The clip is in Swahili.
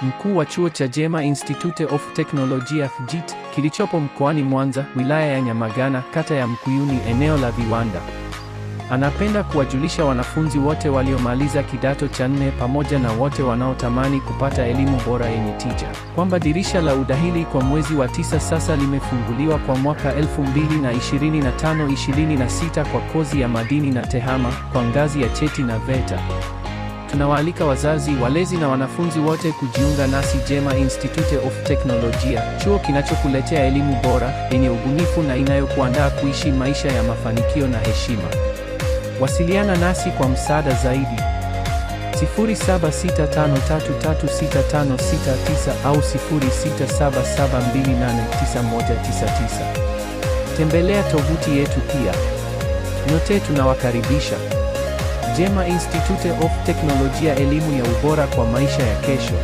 mkuu wa chuo cha Jema Institute of Technology JIT, kilichopo mkoani Mwanza, wilaya ya Nyamagana, kata ya Mkuyuni, eneo la viwanda. Anapenda kuwajulisha wanafunzi wote waliomaliza kidato cha 4 pamoja na wote wanaotamani kupata elimu bora yenye tija kwamba dirisha la udahili kwa mwezi wa 9 sasa limefunguliwa kwa mwaka 2025-26 kwa kozi ya madini na tehama kwa ngazi ya cheti na VETA. Tunawaalika wazazi, walezi na wanafunzi wote kujiunga nasi Jema Institute of Technology, chuo kinachokuletea elimu bora, yenye ubunifu na inayokuandaa kuishi maisha ya mafanikio na heshima. Wasiliana nasi kwa msaada zaidi. 0765336569 au 0677289199. Tembelea tovuti yetu pia. Nyote tunawakaribisha. Jema Institute of Technology, elimu ya ubora kwa maisha ya kesho.